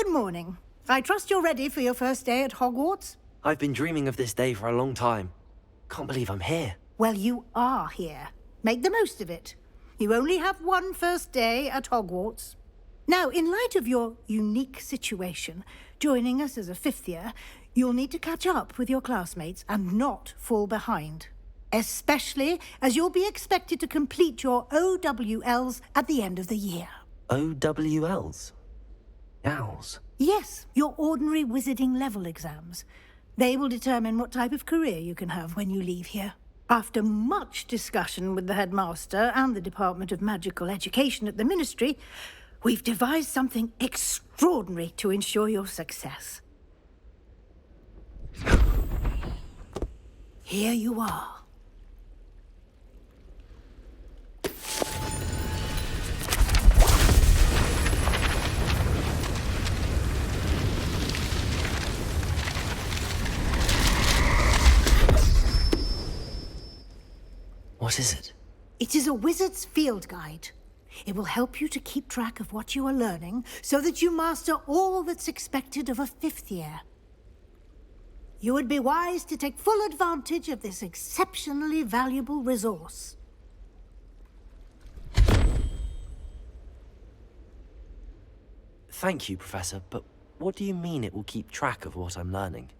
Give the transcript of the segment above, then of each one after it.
Good morning. I trust you're ready for your first day at Hogwarts? I've been dreaming of this day for a long time. Can't believe I'm here. Well, you are here. Make the most of it. You only have one first day at Hogwarts. Now, in light of your unique situation, joining us as a fifth year, you'll need to catch up with your classmates and not fall behind. Especially as you'll be expected to complete your OWLs at the end of the year. OWLs? Owls? Yes, your ordinary wizarding level exams. They will determine what type of career you can have when you leave here. After much discussion with the headmaster and the Department of Magical Education at the Ministry, we've devised something extraordinary to ensure your success. Here you are. What is it? It is a wizard's field guide. It will help you to keep track of what you are learning so that you master all that's expected of a fifth year. You would be wise to take full advantage of this exceptionally valuable resource. Thank you, Professor, but what do you mean it will keep track of what I'm learning?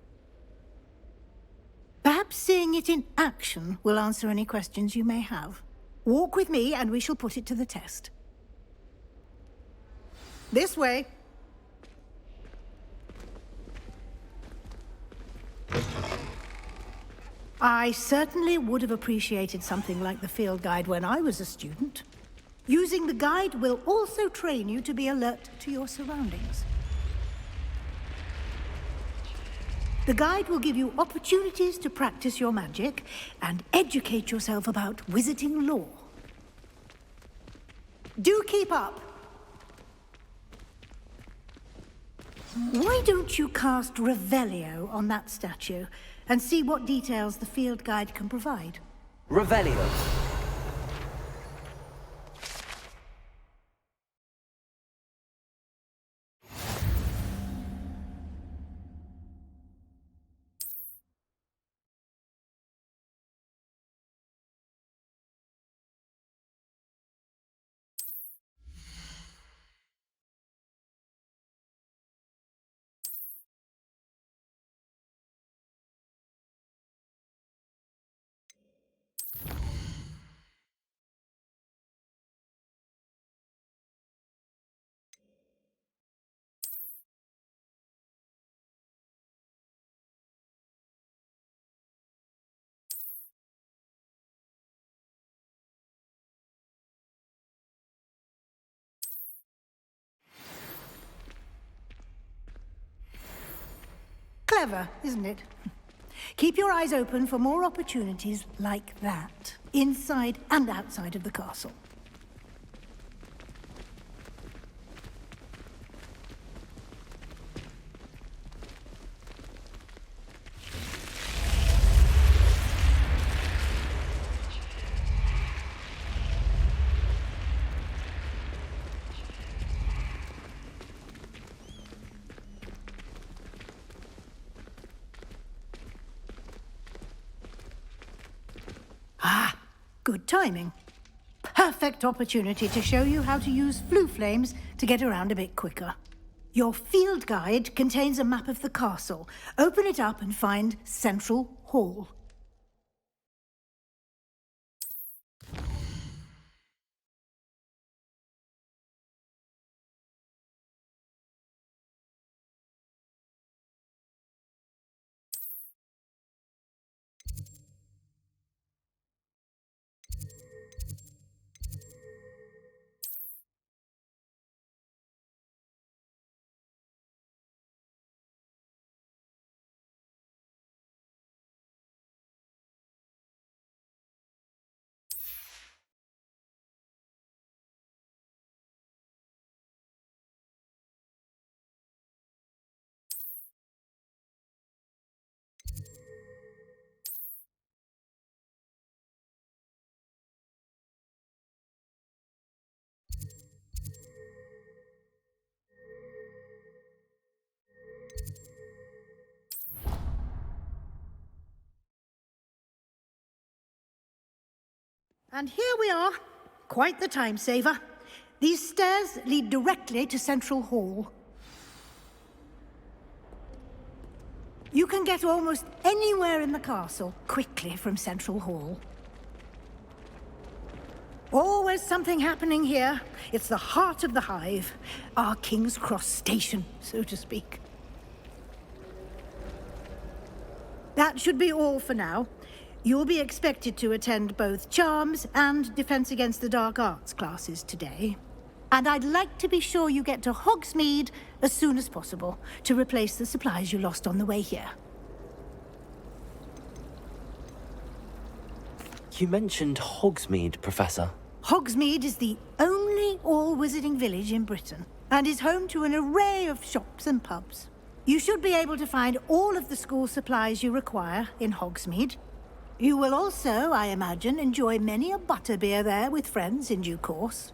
Perhaps seeing it in action will answer any questions you may have. Walk with me and we shall put it to the test. This way. I certainly would have appreciated something like the field guide when I was a student. Using the guide will also train you to be alert to your surroundings. The guide will give you opportunities to practice your magic and educate yourself about wizarding lore. Do keep up! Why don't you cast Revelio on that statue and see what details the field guide can provide? Revelio. Clever, isn't it? Keep your eyes open for more opportunities like that, inside and outside of the castle. Ah, good timing. Perfect opportunity to show you how to use flue flames to get around a bit quicker. Your field guide contains a map of the castle. Open it up and find Central Hall. And here we are. Quite the time saver. These stairs lead directly to Central Hall. You can get almost anywhere in the castle quickly from Central Hall. Always something happening here. It's the heart of the hive. Our King's Cross station, so to speak. That should be all for now. You'll be expected to attend both Charms and Defense Against the Dark Arts classes today. And I'd like to be sure you get to Hogsmeade as soon as possible to replace the supplies you lost on the way here. You mentioned Hogsmeade, Professor. Hogsmeade is the only all-wizarding village in Britain and is home to an array of shops and pubs. You should be able to find all of the school supplies you require in Hogsmeade. You will also, I imagine, enjoy many a butterbeer there with friends in due course.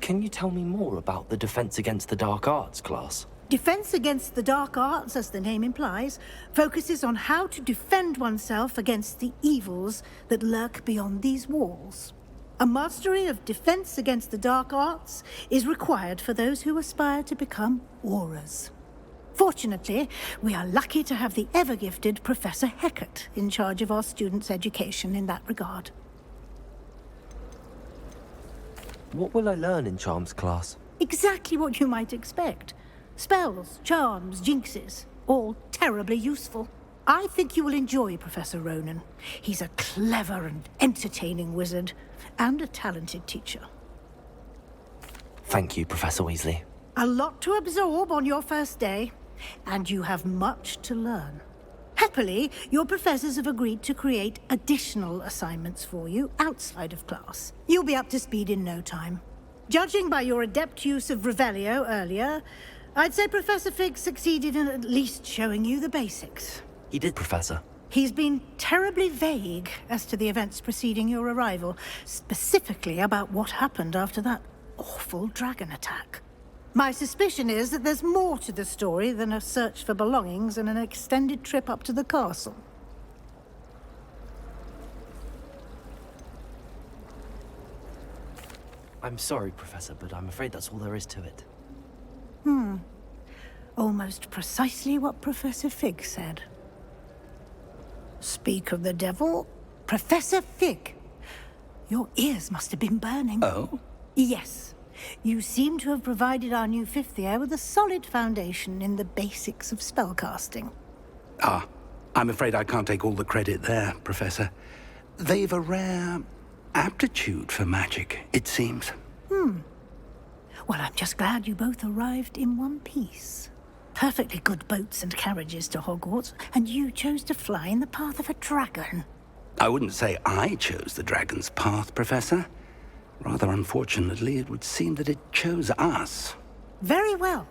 Can you tell me more about the Defense Against the Dark Arts class? Defense Against the Dark Arts, as the name implies, focuses on how to defend oneself against the evils that lurk beyond these walls. A mastery of Defense Against the Dark Arts is required for those who aspire to become Aurors. Fortunately, we are lucky to have the ever-gifted Professor Hecat in charge of our students' education in that regard. What will I learn in Charms class? Exactly what you might expect. Spells, charms, jinxes, all terribly useful. I think you will enjoy Professor Ronan. He's a clever and entertaining wizard, and a talented teacher. Thank you, Professor Weasley. A lot to absorb on your first day, and you have much to learn. Happily, your professors have agreed to create additional assignments for you outside of class. You'll be up to speed in no time. Judging by your adept use of Revelio earlier, I'd say Professor Fig succeeded in at least showing you the basics. He did, Professor. He's been terribly vague as to the events preceding your arrival, specifically about what happened after that awful dragon attack. My suspicion is that there's more to the story than a search for belongings and an extended trip up to the castle. I'm sorry, Professor, but I'm afraid that's all there is to it. Almost precisely what Professor Fig said. Speak of the devil, Professor Fig. Your ears must have been burning. Oh? Yes. You seem to have provided our new fifth year with a solid foundation in the basics of spellcasting. Ah, I'm afraid I can't take all the credit there, Professor. They've a rare aptitude for magic, it seems. Well, I'm just glad you both arrived in one piece. Perfectly good boats and carriages to Hogwarts, and you chose to fly in the path of a dragon. I wouldn't say I chose the dragon's path, Professor. Rather unfortunately, it would seem that it chose us. Very well.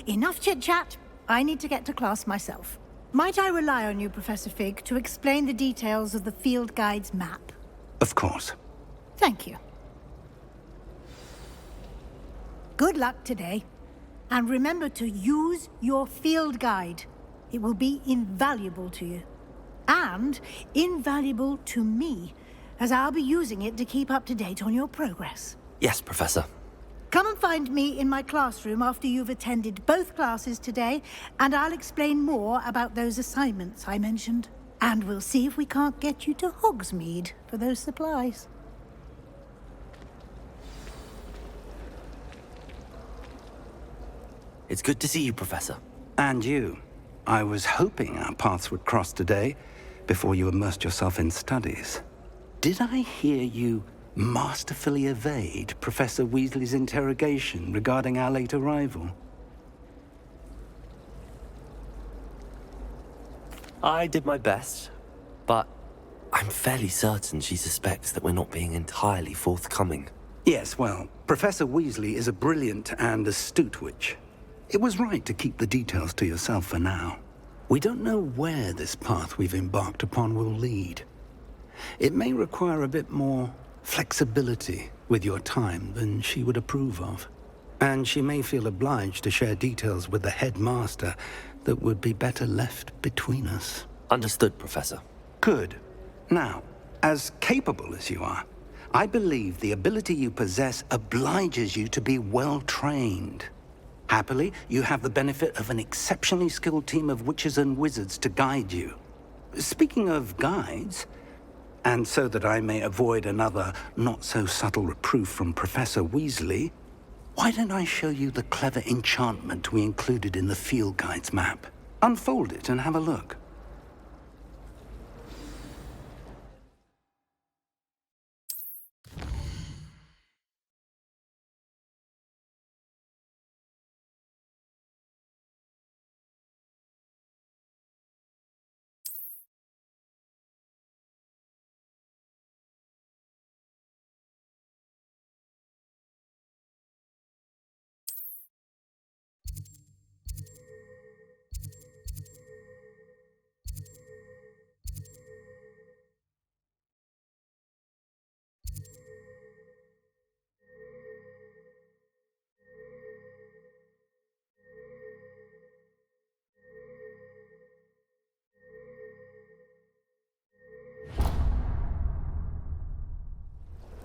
Enough chit-chat. I need to get to class myself. Might I rely on you, Professor Fig, to explain the details of the field guide's map? Of course. Thank you. Good luck today. And remember to use your field guide. It will be invaluable to you. And invaluable to me, as I'll be using it to keep up to date on your progress. Yes, Professor. Come and find me in my classroom after you've attended both classes today, and I'll explain more about those assignments I mentioned. And we'll see if we can't get you to Hogsmeade for those supplies. It's good to see you, Professor. And you. I was hoping our paths would cross today, before you immersed yourself in studies. Did I hear you masterfully evade Professor Weasley's interrogation regarding our late arrival? I did my best, but I'm fairly certain she suspects that we're not being entirely forthcoming. Yes, well, Professor Weasley is a brilliant and astute witch. It was right to keep the details to yourself for now. We don't know where this path we've embarked upon will lead. It may require a bit more flexibility with your time than she would approve of. And she may feel obliged to share details with the headmaster that would be better left between us. Understood, Professor. Good. Now, as capable as you are, I believe the ability you possess obliges you to be well-trained. Happily, you have the benefit of an exceptionally skilled team of witches and wizards to guide you. Speaking of guides, and so that I may avoid another not-so-subtle reproof from Professor Weasley, why don't I show you the clever enchantment we included in the field guide's map? Unfold it and have a look.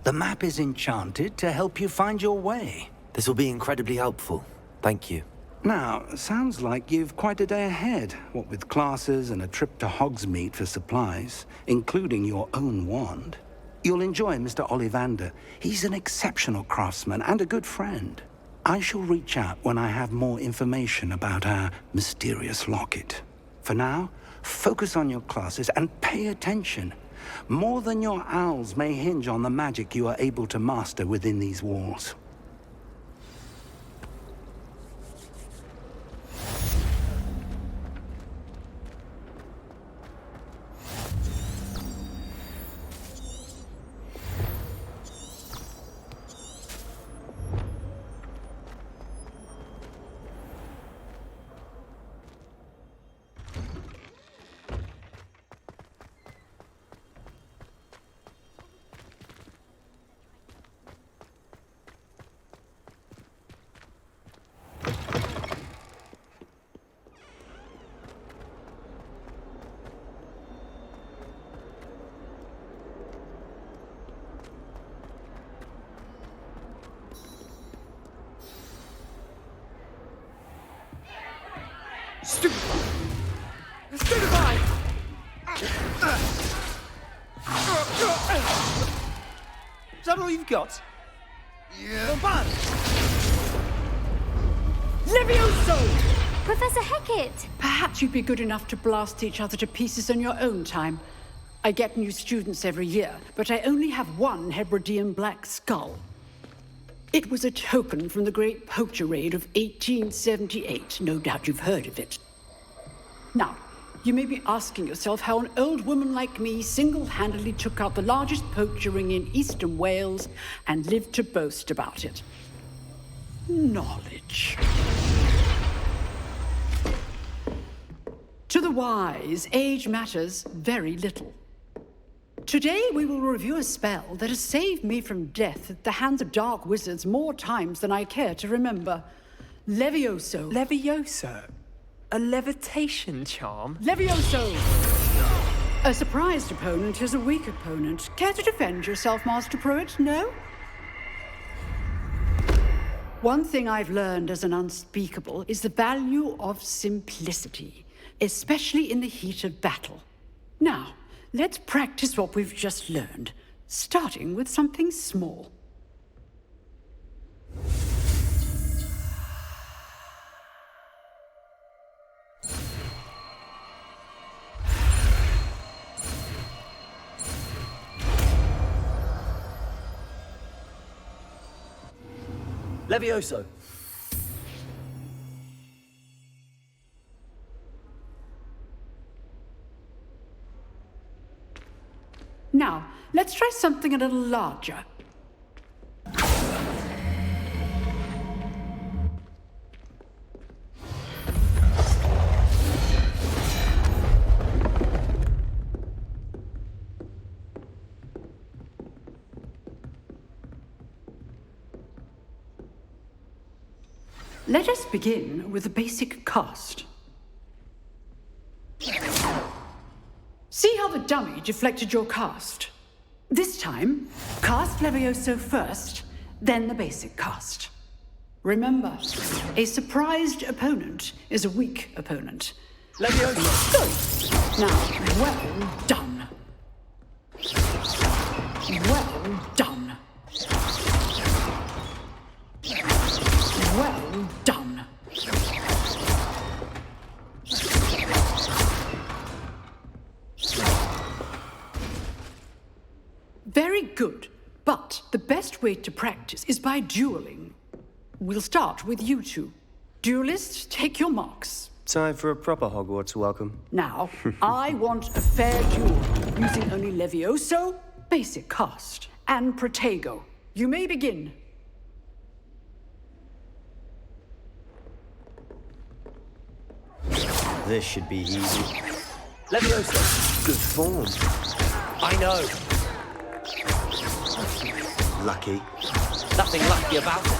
The map is enchanted to help you find your way. This will be incredibly helpful. Thank you. Now, sounds like you've quite a day ahead, what with classes and a trip to Hogsmeade for supplies, including your own wand. You'll enjoy Mr. Ollivander. He's an exceptional craftsman and a good friend. I shall reach out when I have more information about our mysterious locket. For now, focus on your classes and pay attention. More than your owls may hinge on the magic you are able to master within these walls. Stupefy! Is that all you've got? Yeah. Levioso! Professor Hecat! Perhaps you'd be good enough to blast each other to pieces on your own time. I get new students every year, but I only have one Hebridean black skull. It was a token from the Great Poacher Raid of 1878. No doubt you've heard of it. Now, you may be asking yourself how an old woman like me single-handedly took out the largest poacher ring in eastern Wales and lived to boast about it. Knowledge. To the wise, age matters very little. Today, we will review a spell that has saved me from death at the hands of dark wizards more times than I care to remember. Levioso. Levioso? A levitation charm? Levioso! A surprised opponent is a weak opponent. Care to defend yourself, Master Pruitt? No? One thing I've learned as an unspeakable is the value of simplicity, especially in the heat of battle. Now, let's practice what we've just learned, starting with something small. Levioso! Now, let's try something a little larger. Let us begin with the basic cast. See how the dummy deflected your cast? This time, cast Levioso first, then the basic cast. Remember, a surprised opponent is a weak opponent. Levioso! Good. Now, well done. Well done. Well done. Very good. But the best way to practice is by dueling. We'll start with you two. Duelists, take your marks. Time for a proper Hogwarts welcome. Now, I want a fair duel, using only Levioso, basic cast, and Protego. You may begin. This should be easy. Levioso! Good form. I know. Lucky. Nothing lucky about it.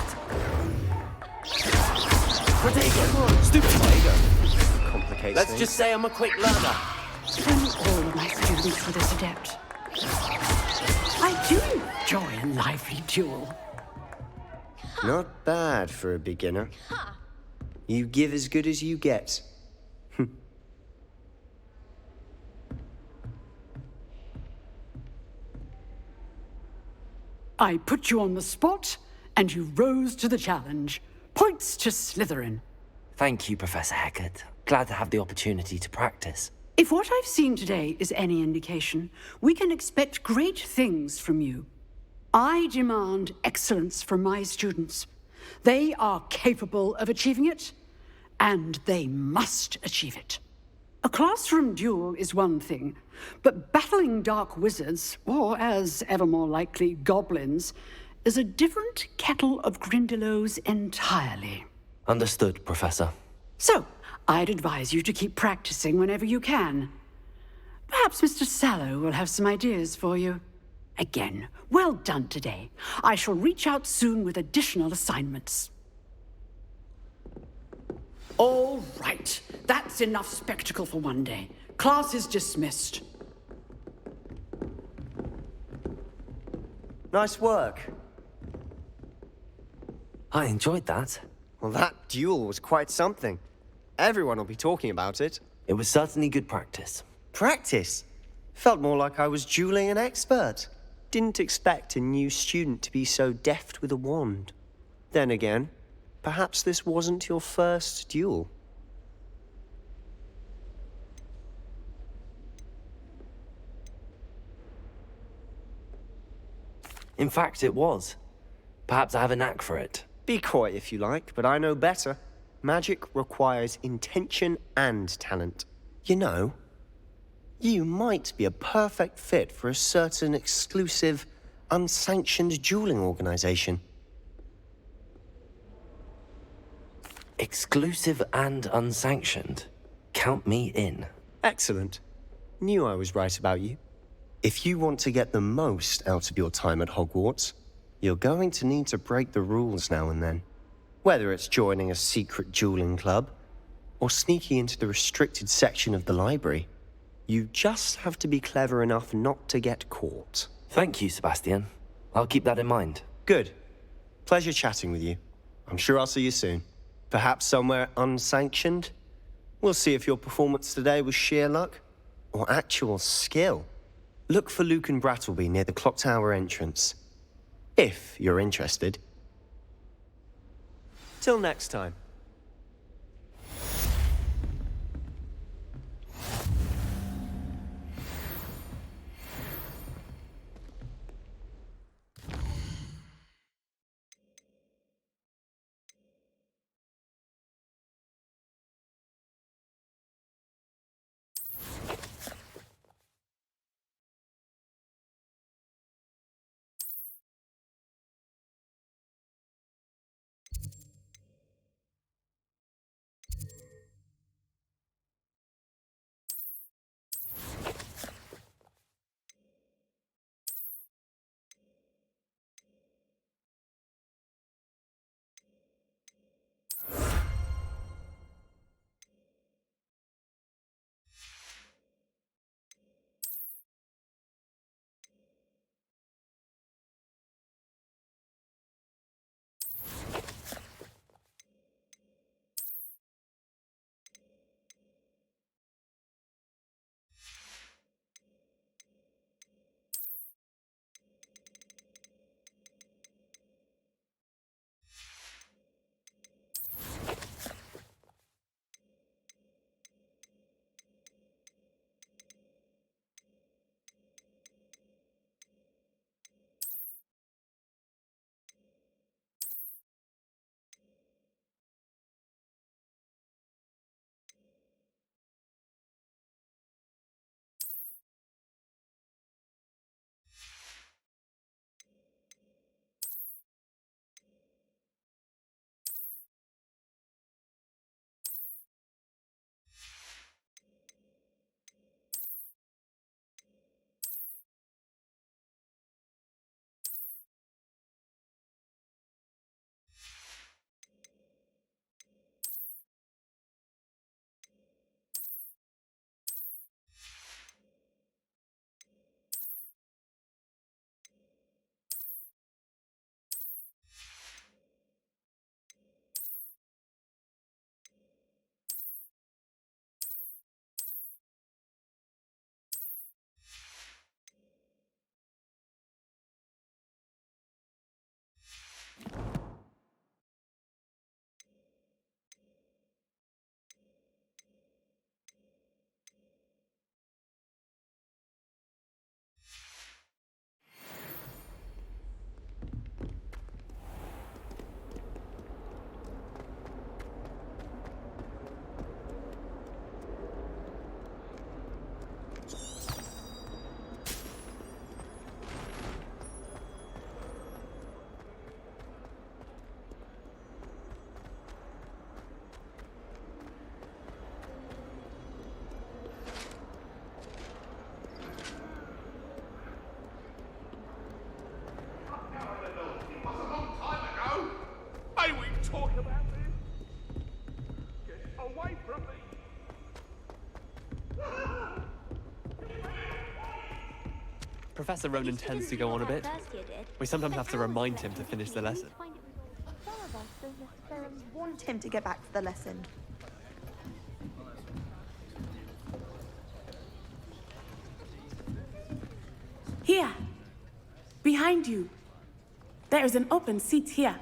Protego! Stupid Protego! Complicates Let's things. just say I'm a quick learner. Only all of my students were this adept. I do enjoy a lively duel. Not bad for a beginner. You give as good as you get. I put you on the spot, and you rose to the challenge. Points to Slytherin. Thank you, Professor Hecat. Glad to have the opportunity to practice. If what I've seen today is any indication, we can expect great things from you. I demand excellence from my students. They are capable of achieving it, and they must achieve it. A classroom duel is one thing, but battling dark wizards, or as ever more likely, goblins, is a different kettle of Grindylows entirely. Understood, Professor. So, I'd advise you to keep practicing whenever you can. Perhaps Mr. Sallow will have some ideas for you. Again, well done today. I shall reach out soon with additional assignments. All right. That's enough spectacle for one day. Class is dismissed. Nice work. I enjoyed that. Well, that duel was quite something. Everyone will be talking about it. It was certainly good practice. Practice? Felt more like I was dueling an expert. Didn't expect a new student to be so deft with a wand. Then again, perhaps this wasn't your first duel. In fact, it was. Perhaps I have a knack for it. Be coy if you like, but I know better. Magic requires intention and talent. You know, you might be a perfect fit for a certain exclusive, unsanctioned dueling organization. Exclusive and unsanctioned. Count me in. Excellent. Knew I was right about you. If you want to get the most out of your time at Hogwarts, you're going to need to break the rules now and then. Whether it's joining a secret dueling club, or sneaking into the restricted section of the library, you just have to be clever enough not to get caught. Thank you, Sebastian. I'll keep that in mind. Good. Pleasure chatting with you. I'm sure I'll see you soon. Perhaps somewhere unsanctioned? We'll see if your performance today was sheer luck, or actual skill. Look for Luke and Brattleby near the clock tower entrance. If you're interested. Till next time. Professor Ronan tends to go on a bit. We sometimes have to remind him to finish the lesson. Some of us don't necessarily want him to get back to the lesson. Here, behind you. There is an open seat here.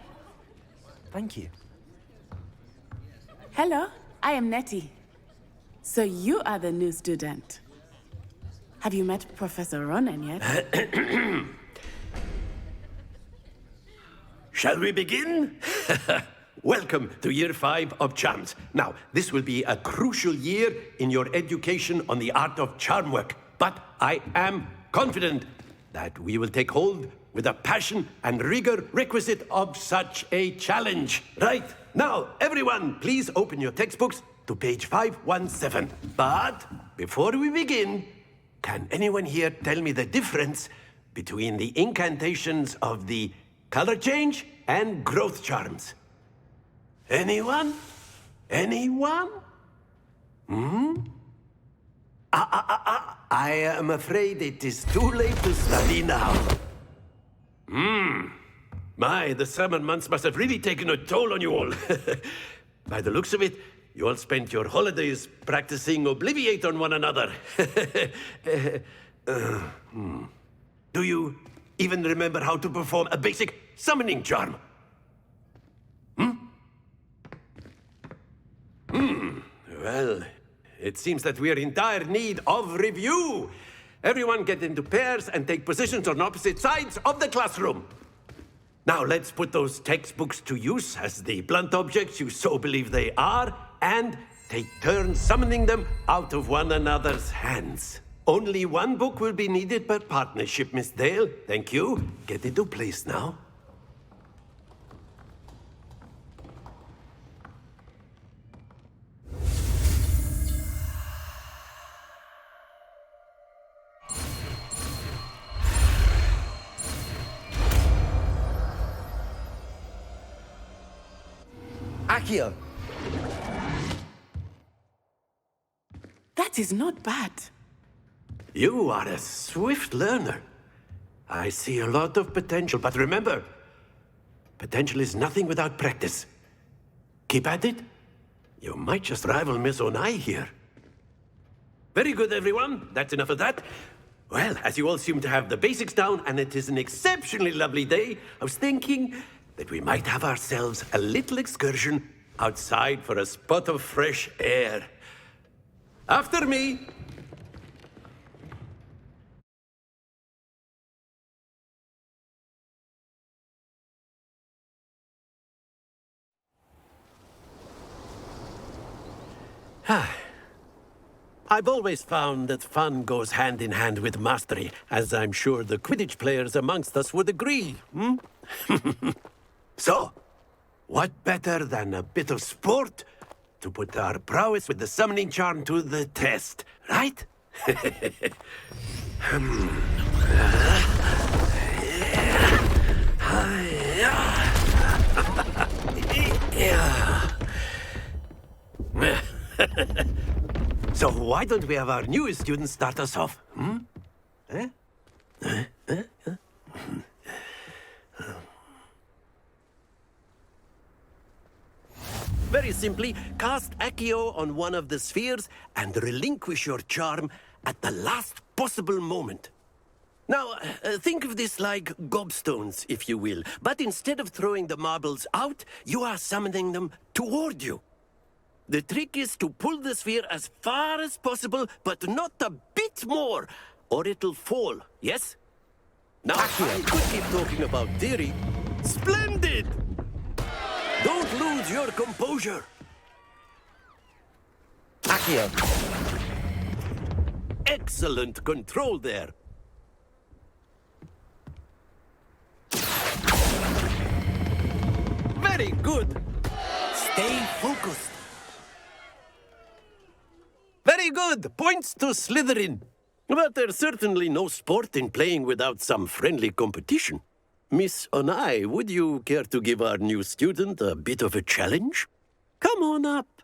Thank you. Hello, I am Nettie. So you are the new student. Have you met Professor Ronan yet? Shall we begin? Welcome to Year 5 of Charms. Now, this will be a crucial year in your education on the art of charm work. But I am confident that we will take hold with the passion and rigor requisite of such a challenge. Right, now, everyone, please open your textbooks to page 517. But before we begin, can anyone here tell me the difference between the incantations of the color change and growth charms? Anyone? Anyone? I am afraid it is too late to study now. My, the summer months must have really taken a toll on you all. By the looks of it, you all spent your holidays practicing Obliviate on one another. Do you even remember how to perform a basic summoning charm? Well, it seems that we are in dire need of review. Everyone get into pairs and take positions on opposite sides of the classroom. Now let's put those textbooks to use as the blunt objects you so believe they are, and take turns summoning them out of one another's hands. Only one book will be needed per partnership, Miss Dale. Thank you. Get into place now. Accio! That is not bad. You are a swift learner. I see a lot of potential, but remember, potential is nothing without practice. Keep at it. You might just rival Miss Onai here. Very good, everyone. That's enough of that. Well, as you all seem to have the basics down, and it is an exceptionally lovely day, I was thinking that we might have ourselves a little excursion outside for a spot of fresh air. After me. I've always found that fun goes hand in hand with mastery, as I'm sure the Quidditch players amongst us would agree. So, what better than a bit of sport to put our prowess with the summoning charm to the test, right? So why don't we have our newest student start us off? Very simply, cast Accio on one of the spheres and relinquish your charm at the last possible moment. Now, think of this like gobstones, if you will. But instead of throwing the marbles out, you are summoning them toward you. The trick is to pull the sphere as far as possible, but not a bit more, or it'll fall, yes? Now, I could keep talking about theory. Splendid! Don't lose your composure. Accio! Excellent control there. Very good. Stay focused. Very good. Points to Slytherin. But there's certainly no sport in playing without some friendly competition. Miss Onai, would you care to give our new student a bit of a challenge? Come on up.